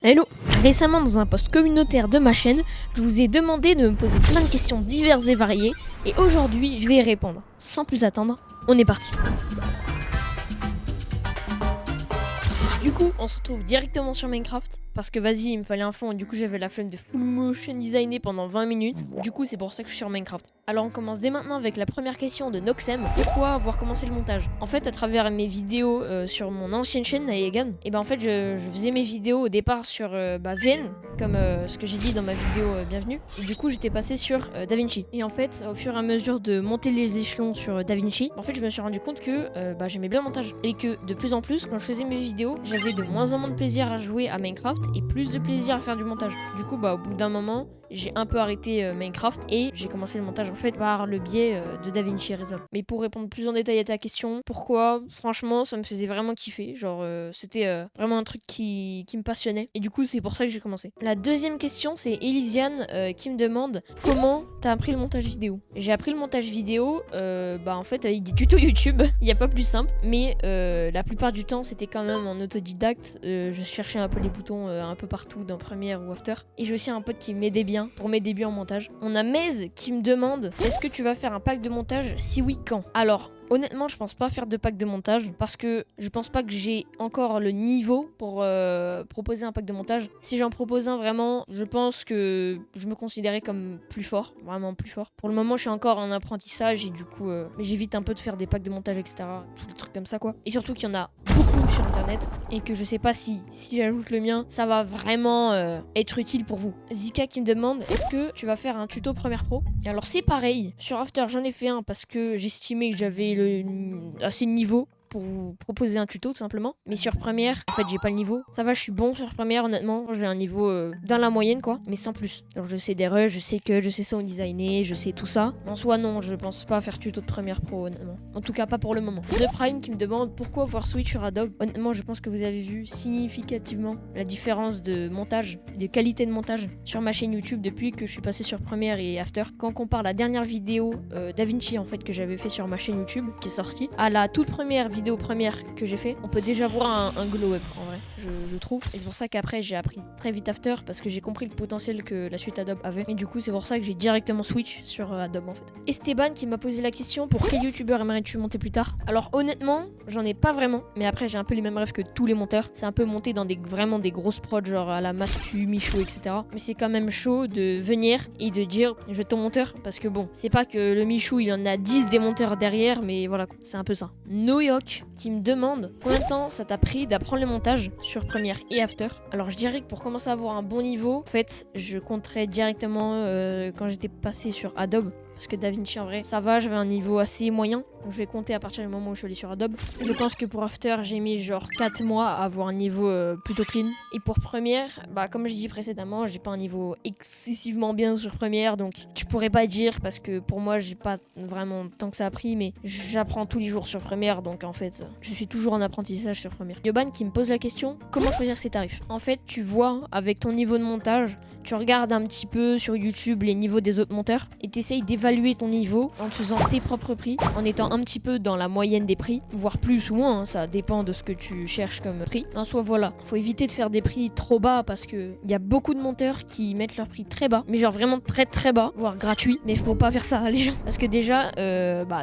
Hello! Récemment, dans un post communautaire de ma chaîne, je vous ai demandé de me poser plein de questions diverses et variées, et aujourd'hui, je vais y répondre. Sans plus attendre, on est parti! Du coup, on se retrouve directement sur Minecraft, parce que vas-y, il me fallait un fond, et du coup j'avais la flemme de full motion designer pendant 20 minutes, du coup c'est pour ça que je suis sur Minecraft. Alors on commence dès maintenant avec la première question de Noxem. Pourquoi avoir commencé le montage? En fait, à travers mes vidéos sur mon ancienne chaîne, Naegan, et ben en fait je faisais mes vidéos au départ sur VN, comme ce que j'ai dit dans ma vidéo bienvenue, et du coup j'étais passé sur DaVinci. Et en fait, au fur et à mesure de monter les échelons sur DaVinci, en fait je me suis rendu compte que j'aimais bien le montage, et que de plus en plus, quand je faisais mes vidéos, j'avais de moins en moins de plaisir à jouer à Minecraft, et plus de plaisir à faire du montage. Du coup, au bout d'un moment, j'ai un peu arrêté Minecraft et j'ai commencé le montage en fait par le biais de DaVinci Resolve. Mais pour répondre plus en détail à ta question, pourquoi? Franchement, ça me faisait vraiment kiffer. Genre, c'était vraiment un truc qui me passionnait. Et du coup, c'est pour ça que j'ai commencé. La deuxième question, c'est Elysiane qui me demande comment t'as appris le montage vidéo. J'ai appris le montage vidéo, en fait, avec des tutos YouTube. Il n'y a pas plus simple. Mais la plupart du temps, c'était quand même en autodidacte. Je cherchais un peu les boutons un peu partout dans Premiere ou After. Et j'ai aussi un pote qui m'aidait bien pour mes débuts en montage. On a Mez qui me demande: est-ce que tu vas faire un pack de montage? Si oui, quand? Alors, honnêtement, je pense pas faire de pack de montage parce que je pense pas que j'ai encore le niveau pour proposer un pack de montage. Si j'en propose un, vraiment, je pense que je me considérais comme plus fort, vraiment plus fort. Pour le moment, je suis encore en apprentissage et du coup, mais j'évite un peu de faire des packs de montage, etc. Tous les trucs comme ça, quoi. Et surtout qu'il y en a beaucoup sur internet et que je sais pas si j'ajoute le mien, ça va vraiment être utile pour vous. Zika qui me demande: est-ce que tu vas faire un tuto Premiere Pro? Et alors, c'est pareil. Sur After, j'en ai fait un parce que j'estimais que j'avais assez de niveau pour vous proposer un tuto tout simplement. Mais sur Premiere, en fait, j'ai pas le niveau. Ça va, je suis bon sur Premiere, honnêtement. J'ai un niveau dans la moyenne, quoi, mais sans plus. Alors, je sais des rushs, je sais sound designer, je sais tout ça. En soi, non, je pense pas faire tuto de Premiere Pro, honnêtement. En tout cas, pas pour le moment. The Prime qui me demande pourquoi voir Switch sur Adobe. Honnêtement, je pense que vous avez vu significativement la différence de montage, de qualité de montage sur ma chaîne YouTube depuis que je suis passé sur Premiere et After. Quand on compare la dernière vidéo DaVinci, en fait, que j'avais fait sur ma chaîne YouTube, qui est sortie, à la toute première vidéo première que j'ai fait, on peut déjà voir un glow up en vrai, je trouve. Et c'est pour ça qu'après j'ai appris très vite After parce que j'ai compris le potentiel que la suite Adobe avait. Et du coup c'est pour ça que j'ai directement switch sur Adobe en fait. Esteban qui m'a posé la question: pour quel youtubeur aimerais-tu monter plus tard? Alors honnêtement, j'en ai pas vraiment, mais après j'ai un peu les mêmes rêves que tous les monteurs. C'est un peu monter dans vraiment des grosses prods genre à la Mastu, Michou, etc. Mais c'est quand même chaud de venir et de dire je vais être ton monteur, parce que bon, c'est pas que le Michou il en a 10 des monteurs derrière, mais voilà, c'est un peu ça. Noyok qui me demande combien de temps ça t'a pris d'apprendre le montage sur Premiere et After. Alors je dirais que pour commencer à avoir un bon niveau, en fait, je compterais directement quand j'étais passé sur Adobe. Parce que DaVinci en vrai, ça va, j'avais un niveau assez moyen. Donc je vais compter à partir du moment où je suis allé sur Adobe. Je pense que pour After, j'ai mis genre 4 mois à avoir un niveau plutôt clean. Et pour Premiere, comme je dit précédemment, j'ai pas un niveau excessivement bien sur Premiere. Donc je pourrais pas dire parce que pour moi, j'ai pas vraiment tant que ça a pris. Mais j'apprends tous les jours sur Premiere. Donc en fait, je suis toujours en apprentissage sur Premiere. Yoban qui me pose la question: comment choisir ses tarifs? En fait, tu vois, avec ton niveau de montage, tu regardes un petit peu sur YouTube les niveaux des autres monteurs et t'essayes d'évaluer ton niveau en te faisant tes propres prix, en étant un petit peu dans la moyenne des prix, voire plus ou moins, hein, ça dépend de ce que tu cherches comme prix. En soit voilà, faut éviter de faire des prix trop bas parce que il y a beaucoup de monteurs qui mettent leur prix très bas, mais genre vraiment très très bas, voire gratuit. Mais faut pas faire ça les gens, parce que déjà,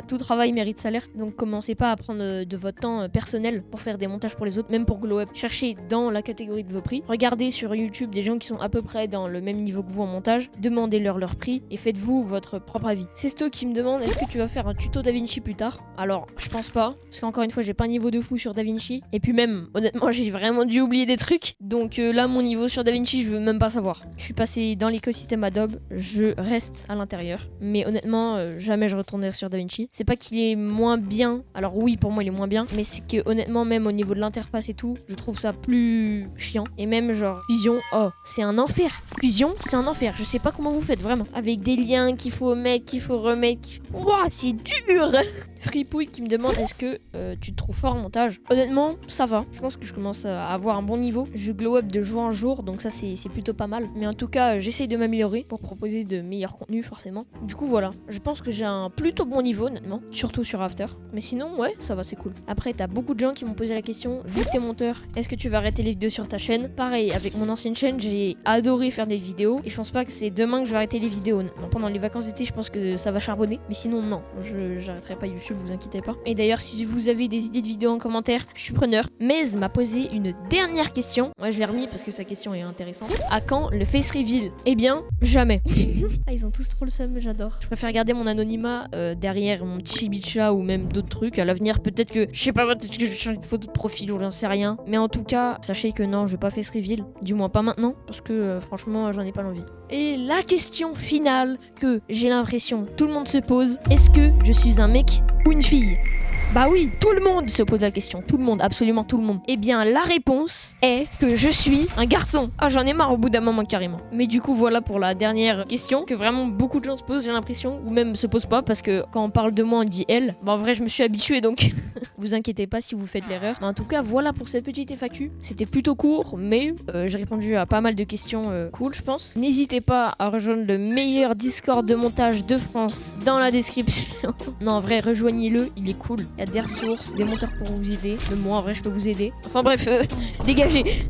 tout travail mérite salaire, donc commencez pas à prendre de votre temps personnel pour faire des montages pour les autres, même pour Glow Up. Cherchez dans la catégorie de vos prix, regardez sur YouTube des gens qui sont à peu près dans le même niveau que vous en montage, demandez-leur leur prix et faites-vous votre propre avis. C'est Sto qui me demande: est-ce que tu vas faire un tuto DaVinci plus tard? Alors, je pense pas, parce qu'encore une fois, j'ai pas un niveau de fou sur DaVinci. Et puis même, honnêtement, j'ai vraiment dû oublier des trucs. Donc là, mon niveau sur DaVinci, je veux même pas savoir. Je suis passé dans l'écosystème Adobe, je reste à l'intérieur. Mais honnêtement, jamais je retournerai sur DaVinci. C'est pas qu'il est moins bien. Alors oui, pour moi, il est moins bien. Mais c'est que honnêtement, même au niveau de l'interface et tout, je trouve ça plus chiant. Et même genre, Fusion, oh, c'est un enfer. Fusion, c'est un enfer. Je sais pas comment vous faites, vraiment. Avec des liens qu'il faut mettre, qu'il faut remettre. Ouah, c'est dur. Fripouille qui me demande est-ce que tu te trouves fort en montage. Honnêtement, ça va. Je pense que je commence à avoir un bon niveau. Je glow up de jour en jour, donc ça c'est plutôt pas mal. Mais en tout cas, j'essaye de m'améliorer pour proposer de meilleurs contenus forcément. Du coup voilà, je pense que j'ai un plutôt bon niveau honnêtement, surtout sur After. Mais sinon ouais, ça va, c'est cool. Après t'as beaucoup de gens qui m'ont posé la question, vu que t'es monteur, est-ce que tu vas arrêter les vidéos sur ta chaîne? Pareil, avec mon ancienne chaîne, j'ai adoré faire des vidéos et je pense pas que c'est demain que je vais arrêter les vidéos. Non, pendant les vacances d'été, je pense que ça va charbonner. Mais sinon non, j'arrêterai pas YouTube, vous inquiétez pas. Et d'ailleurs, si vous avez des idées de vidéos en commentaire, je suis preneur. Mez m'a posé une dernière question. Ouais, je l'ai remis parce que sa question est intéressante. À quand le face reveal? Eh bien, jamais. Ah, ils ont tous trop le seum, j'adore. Je préfère garder mon anonymat derrière mon chibicha ou même d'autres trucs. À l'avenir, peut-être que, je sais pas, peut-être que je vais changer de photo de profil ou j'en sais rien. Mais en tout cas, sachez que non, je vais pas face reveal. Du moins pas maintenant, parce que franchement, j'en ai pas l'envie. Et la question finale que j'ai l'impression tout le monde se pose, est-ce que je suis un mec ou une fille? Bah oui, tout le monde se pose la question, tout le monde, absolument tout le monde. Eh bien, la réponse est que je suis un garçon. Ah, j'en ai marre au bout d'un moment carrément. Mais du coup, voilà pour la dernière question que vraiment beaucoup de gens se posent, j'ai l'impression, ou même se posent pas parce que quand on parle de moi, on dit elle. Bah en vrai, je me suis habituée donc vous inquiétez pas si vous faites l'erreur. Mais en tout cas, voilà pour cette petite FAQ. C'était plutôt court, mais j'ai répondu à pas mal de questions cool, je pense. N'hésitez pas à rejoindre le meilleur Discord de montage de France dans la description. Non, en vrai, rejoignez-le, il est cool. Il y a des ressources, des monteurs pour vous aider. Même moi, en vrai, je peux vous aider. Enfin bref, dégagez.